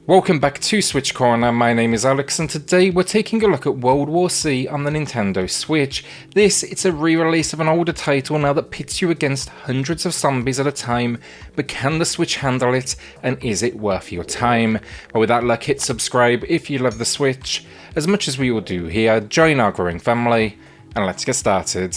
Welcome back to SwitchCorner, my name is Alex and today we're taking a look at World War C on the Nintendo Switch. It's a re-release of an older title now that pits you against hundreds of zombies at a time, but can the Switch handle it and is it worth your time? Well, with that luck, hit subscribe if you love the Switch, as much as we all do here, join our growing family, and let's get started.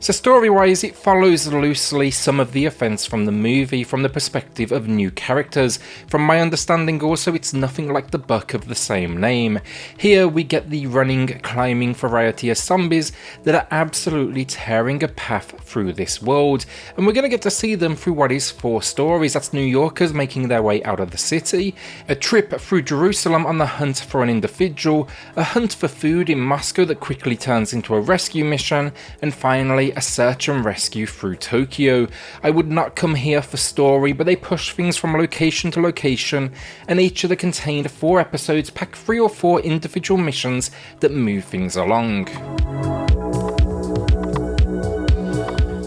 So story-wise, it follows loosely some of the events from the movie from the perspective of new characters. From my understanding also, it's nothing like the book of the same name. Here we get the running, climbing variety of zombies that are absolutely tearing a path through this world, and we're going to get to see them through what is 4 stories. That's New Yorkers making their way out of the city, a trip through Jerusalem on the hunt for an individual, a hunt for food in Moscow that quickly turns into a rescue mission, and finally a search and rescue through Tokyo. I would not come here for story, but they push things from location to location, and each of the contained 4 episodes pack 3 or 4 individual missions that move things along.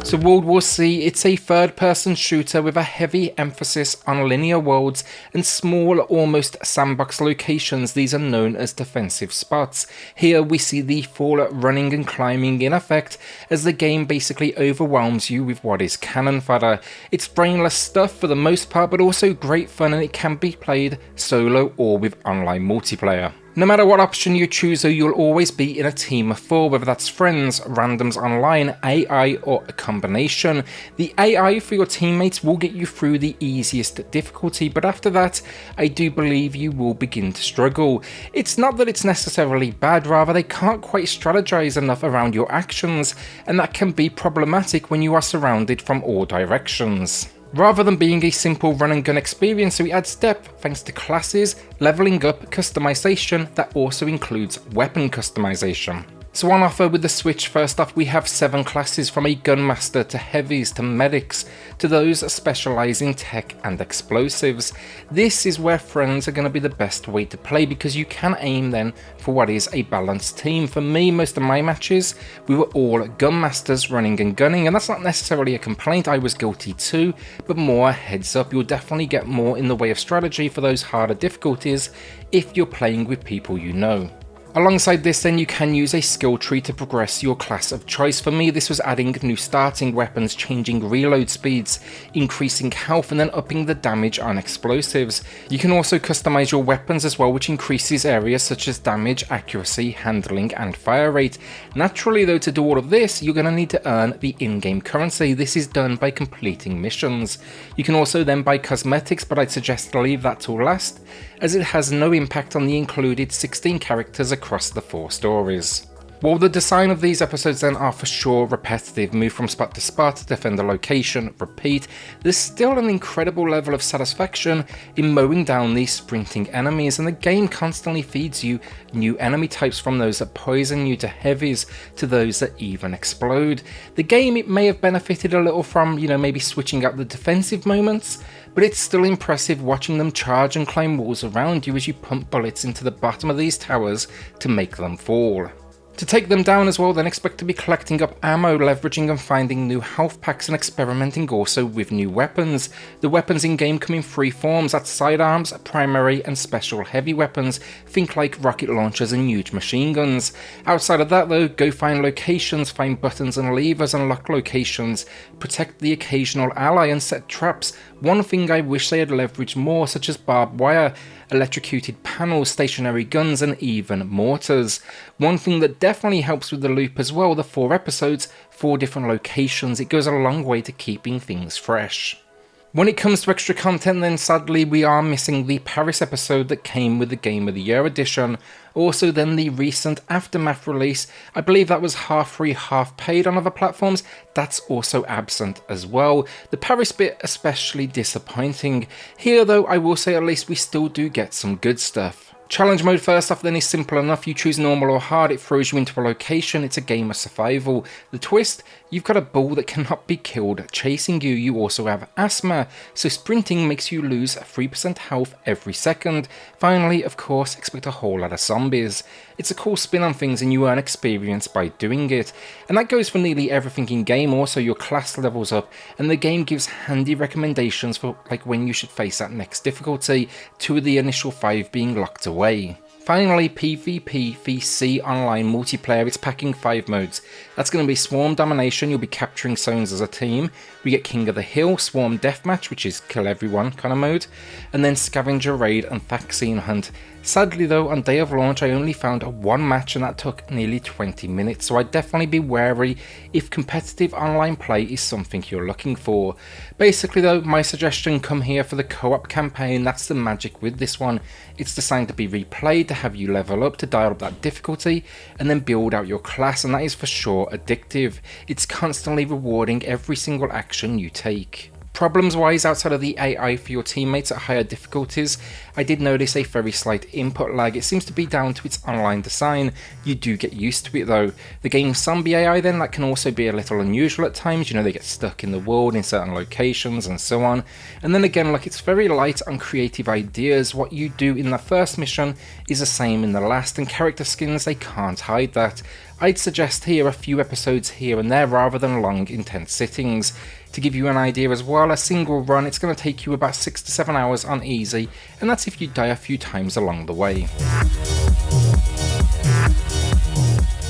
So World War C, it's a third-person shooter with a heavy emphasis on linear worlds and small, almost sandbox locations. These are known as defensive spots. Here we see the full running and climbing in effect as the game basically overwhelms you with what is cannon fodder. It's brainless stuff for the most part, but also great fun, and it can be played solo or with online multiplayer. No matter what option you choose though, you'll always be in a team of 4, whether that's friends, randoms online, AI, or a combination. The AI for your teammates will get you through the easiest difficulty, but after that, I do believe you will begin to struggle. It's not that it's necessarily bad, rather they can't quite strategize enough around your actions, and that can be problematic when you are surrounded from all directions. Rather than being a simple run and gun experience, so it adds depth thanks to classes, leveling up, customization that also includes weapon customization. So on offer with the Switch, first off we have 7 classes, from a gunmaster to heavies to medics to those specialising in tech and explosives. This is where friends are going to be the best way to play, because you can aim then for what is a balanced team. For me, most of my matches we were all gunmasters running and gunning, and that's not necessarily a complaint, I was guilty too, but more heads up, you'll definitely get more in the way of strategy for those harder difficulties if you're playing with people you know. Alongside this then, you can use a skill tree to progress your class of choice. For me, this was adding new starting weapons, changing reload speeds, increasing health, and then upping the damage on explosives. You can also customize your weapons as well, which increases areas such as damage, accuracy, handling, and fire rate. Naturally though, to do all of this, you're going to need to earn the in-game currency. This is done by completing missions. You can also then buy cosmetics, but I'd suggest to leave that till last, as it has no impact on the included 16 characters across the 4 stories. While the design of these episodes then are for sure repetitive, move from spot to spot, defend a location, repeat, there's still an incredible level of satisfaction in mowing down these sprinting enemies, and the game constantly feeds you new enemy types, from those that poison you to heavies to those that even explode. The game, it may have benefited a little from, maybe switching up the defensive moments, but it's still impressive watching them charge and climb walls around you as you pump bullets into the bottom of these towers to make them fall. To take them down as well, then expect to be collecting up ammo, leveraging and finding new health packs, and experimenting also with new weapons. The weapons in game come in 3 forms, that's sidearms, primary and special heavy weapons, think like rocket launchers and huge machine guns. Outside of that though, go find locations, find buttons and levers, unlock locations, protect the occasional ally and set traps. One thing I wish they had leveraged more, such as barbed wire, electrocuted panels, stationary guns, and even mortars. One thing that definitely helps with the loop as well, the 4 episodes, 4 different locations, it goes a long way to keeping things fresh. When it comes to extra content then, sadly we are missing the Paris episode that came with the Game of the Year edition. Also then the recent Aftermath release, I believe that was half free, half paid on other platforms, that's also absent as well. The Paris bit especially disappointing. Here though, I will say at least we still do get some good stuff. Challenge mode first off then is simple enough. You choose normal or hard, it throws you into a location, it's a game of survival. The twist, You've got a bull that cannot be killed chasing you. You also have asthma, so sprinting makes you lose 3% health every second. Finally, of course, expect a whole lot of zombies. It's a cool spin on things and you earn experience by doing it. And that goes for nearly everything in game. Also, your class levels up and the game gives handy recommendations for like when you should face that next difficulty, 2 of the initial 5 being locked away. Finally, PvP VC online multiplayer, it's packing 5 modes. That's going to be Swarm Domination, you'll be capturing zones as a team. We get King of the Hill, Swarm Deathmatch, which is kill everyone kind of mode. And then Scavenger Raid and Vaccine Hunt. Sadly though, on day of launch I only found 1 match and that took nearly 20 minutes, so I'd definitely be wary if competitive online play is something you're looking for. Basically though, my suggestion, come here for the co-op campaign. That's the magic with this one. It's designed to be replayed, to have you level up, to dial up that difficulty, and then build out your class, and that is for sure addictive. It's constantly rewarding every single action you take. Problems wise, outside of the AI for your teammates at higher difficulties, I did notice a very slight input lag. It seems to be down to its online design. You do get used to it though. The game's zombie AI then, that can also be a little unusual at times. You know, they get stuck in the world in certain locations and so on. And then again, like, it's very light on creative ideas. What you do in the first mission is the same in the last, and character skins, they can't hide that. I'd suggest here a few episodes here and there rather than long intense sittings. To give you an idea as well, a single run, it's going to take you about 6 to 7 hours on easy, and that's if you die a few times along the way.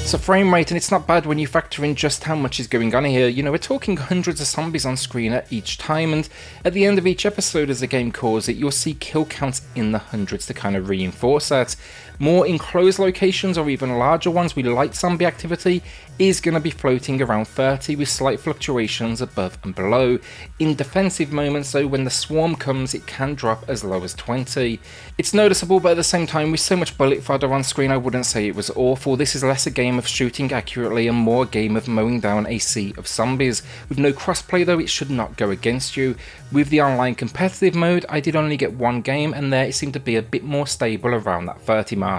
So frame rate, and it's not bad when you factor in just how much is going on here. You know, we're talking hundreds of zombies on screen at each time, and at the end of each episode, as the game calls it, you'll see kill counts in the hundreds to kind of reinforce that. More enclosed locations or even larger ones with light zombie activity is going to be floating around 30 with slight fluctuations above and below. In defensive moments though, when the swarm comes, it can drop as low as 20. It's noticeable, but at the same time, with so much bullet fodder on screen, I wouldn't say it was awful. This is less a game of shooting accurately and more a game of mowing down a sea of zombies. With no crossplay though, it should not go against you. With the online competitive mode, I did only get 1 game, and there it seemed to be a bit more stable around that 30 mark.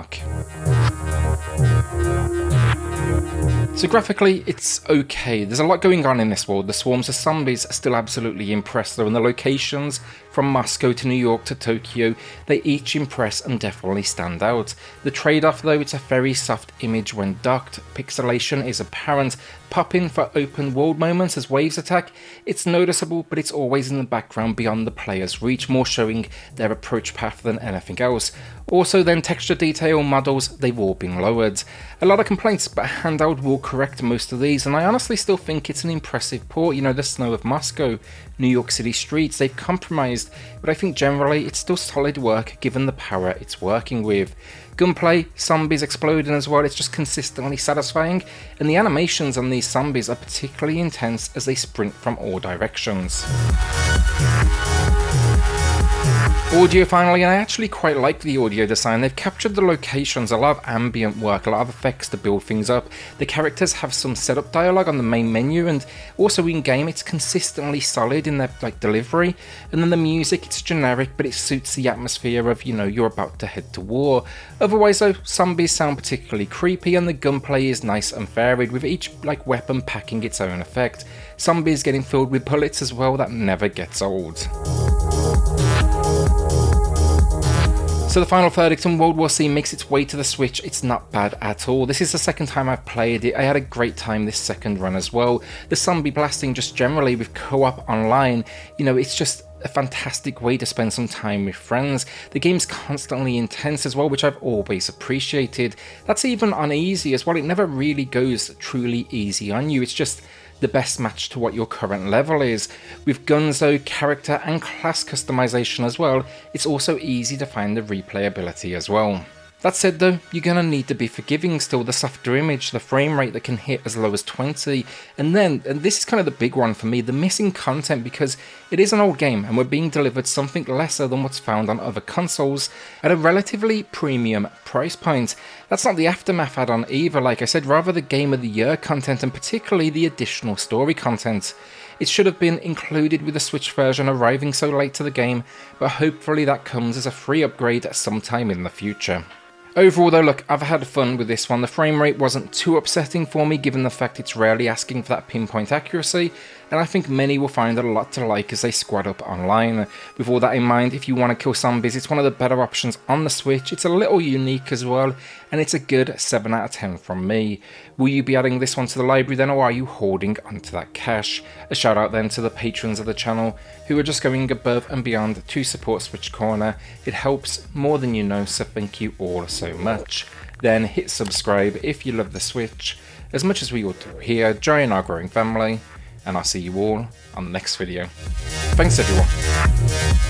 So graphically, it's okay. There's a lot going on in this world. The swarms of zombies are still absolutely impress though, and the locations from Moscow to New York to Tokyo, they each impress and definitely stand out. The trade-off though, it's a very soft image when docked, pixelation is apparent, pop-in for open world moments as waves attack, it's noticeable, but it's always in the background beyond the player's reach, more showing their approach path than anything else. Also then, texture detail, models, they've all been lowered. A lot of complaints, but handheld will correct most of these, and I honestly still think it's an impressive port. You know, the snow of Moscow, New York City streets, they've compromised, but I think generally it's still solid work given the power it's working with. Gunplay, zombies exploding as well, it's just consistently satisfying, and the animations on these zombies are particularly intense as they sprint from all directions. Audio finally, and I actually quite like the audio design. They've captured the locations, a lot of ambient work, a lot of effects to build things up. The characters have some setup dialogue on the main menu, and also in game it's consistently solid in their delivery. And then the music, it's generic, but it suits the atmosphere of, you know, you're about to head to war. Otherwise though, zombies sound particularly creepy, and the gunplay is nice and varied, with each weapon packing its own effect. Zombies getting filled with bullets as well, that never gets old. So the final verdict on World War C makes its way to the Switch. It's not bad at all. This is the second time I've played it. I had a great time this second run as well. The zombie blasting just generally with co-op online, you know, it's just a fantastic way to spend some time with friends. The game's constantly intense as well, which I've always appreciated. That's even on easy as well. It never really goes truly easy on you. It's just the best match to what your current level is. With guns though, character and class customization as well, it's also easy to find the replayability as well. That said though, you're gonna need to be forgiving still. The softer image, the frame rate that can hit as low as 20, and this is kind of the big one for me, the missing content, because it is an old game and we're being delivered something lesser than what's found on other consoles at a relatively premium price point. That's not the Aftermath add-on either, like I said, rather the Game of the Year content, and particularly the additional story content. It should have been included with the Switch version arriving so late to the game, but hopefully that comes as a free upgrade sometime in the future. Overall though, look, I've had fun with this one. The frame rate wasn't too upsetting for me given the fact it's rarely asking for that pinpoint accuracy, and I think many will find it a lot to like as they squad up online. With all that in mind, if you want to kill zombies, it's one of the better options on the Switch. It's a little unique as well, and it's a good 7 out of 10 from me. Will you be adding this one to the library then, or are you hoarding onto that cash? A shout out then to the patrons of the channel who are just going above and beyond to support SwitchCorner. It helps more than you know, so thank you all so much. Then hit subscribe if you love the Switch as much as we all do here. Join our growing family, and I'll see you all on the next video. Thanks everyone.